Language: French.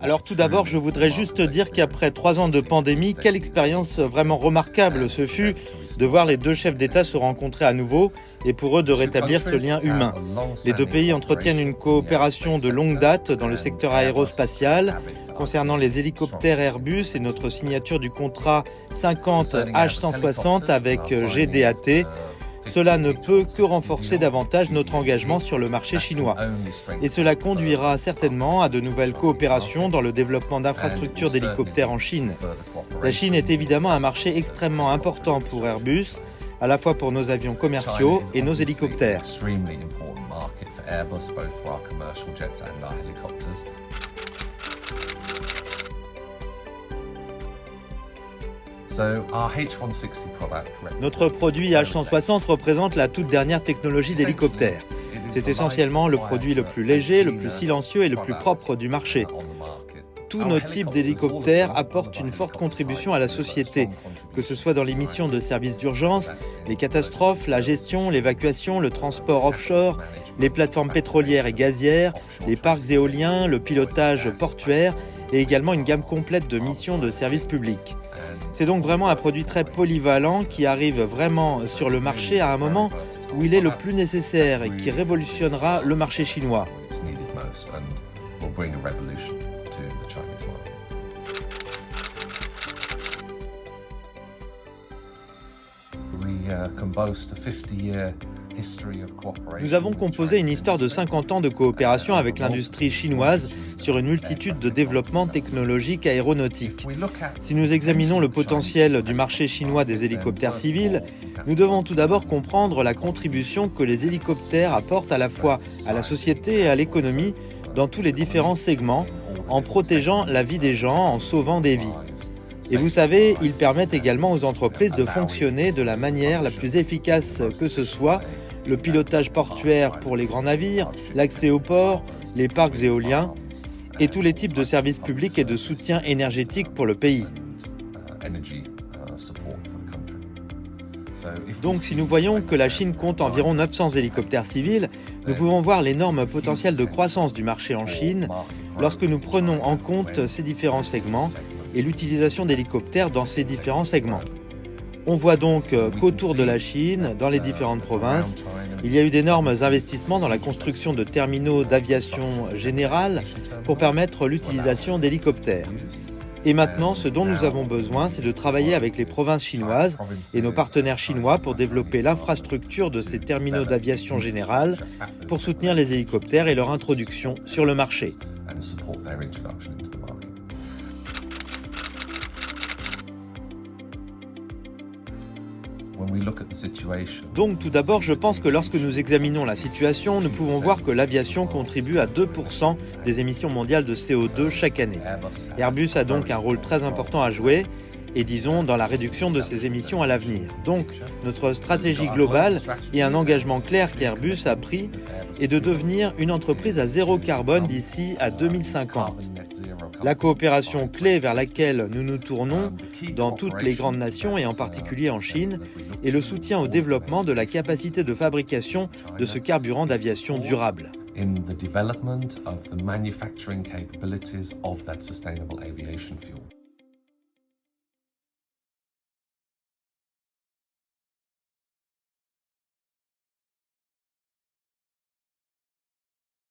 Alors tout d'abord, je voudrais juste dire qu'après 3 ans de pandémie, quelle expérience vraiment remarquable ce fut de voir les deux chefs d'État se rencontrer à nouveau et pour eux de rétablir ce lien humain. Les deux pays entretiennent une coopération de longue date dans le secteur aérospatial. Concernant les hélicoptères Airbus et notre signature du contrat 50 H160 avec GDAT, cela ne peut que renforcer davantage notre engagement sur le marché chinois. Et cela conduira certainement à de nouvelles coopérations dans le développement d'infrastructures d'hélicoptères en Chine. La Chine est évidemment un marché extrêmement important pour Airbus, à la fois pour nos avions commerciaux et nos hélicoptères. Notre produit H160 représente la toute dernière technologie d'hélicoptère. C'est essentiellement le produit le plus léger, le plus silencieux et le plus propre du marché. Tous nos types d'hélicoptères apportent une forte contribution à la société, que ce soit dans les missions de services d'urgence, les catastrophes, la gestion, l'évacuation, le transport offshore, les plateformes pétrolières et gazières, les parcs éoliens, le pilotage portuaire et également une gamme complète de missions de service public. C'est donc vraiment un produit très polyvalent qui arrive vraiment sur le marché à un moment où il est le plus nécessaire et qui révolutionnera le marché chinois. Nous avons composé une histoire de 50 ans de coopération avec l'industrie chinoise sur une multitude de développements technologiques aéronautiques. Si nous examinons le potentiel du marché chinois des hélicoptères civils, nous devons tout d'abord comprendre la contribution que les hélicoptères apportent à la fois à la société et à l'économie dans tous les différents segments, en protégeant la vie des gens, en sauvant des vies. Et vous savez, ils permettent également aux entreprises de fonctionner de la manière la plus efficace que ce soit, le pilotage portuaire pour les grands navires, l'accès aux ports, les parcs éoliens et tous les types de services publics et de soutien énergétique pour le pays. Donc si nous voyons que la Chine compte environ 900 hélicoptères civils, nous pouvons voir l'énorme potentiel de croissance du marché en Chine lorsque nous prenons en compte ces différents segments et l'utilisation d'hélicoptères dans ces différents segments. On voit donc qu'autour de la Chine, dans les différentes provinces, il y a eu d'énormes investissements dans la construction de terminaux d'aviation générale pour permettre l'utilisation d'hélicoptères. Et maintenant, ce dont nous avons besoin, c'est de travailler avec les provinces chinoises et nos partenaires chinois pour développer l'infrastructure de ces terminaux d'aviation générale pour soutenir les hélicoptères et leur introduction sur le marché. Donc tout d'abord, je pense que lorsque nous examinons la situation, nous pouvons voir que l'aviation contribue à 2% des émissions mondiales de CO2 chaque année. Airbus a donc un rôle très important à jouer et disons dans la réduction de ces émissions à l'avenir. Donc notre stratégie globale et un engagement clair qu'Airbus a pris est de devenir une entreprise à zéro carbone d'ici à 2050. La coopération clé vers laquelle nous nous tournons dans toutes les grandes nations et en particulier en Chine est le soutien au développement de la capacité de fabrication de ce carburant d'aviation durable. In the development of the manufacturing capabilities of that sustainable aviation fuel.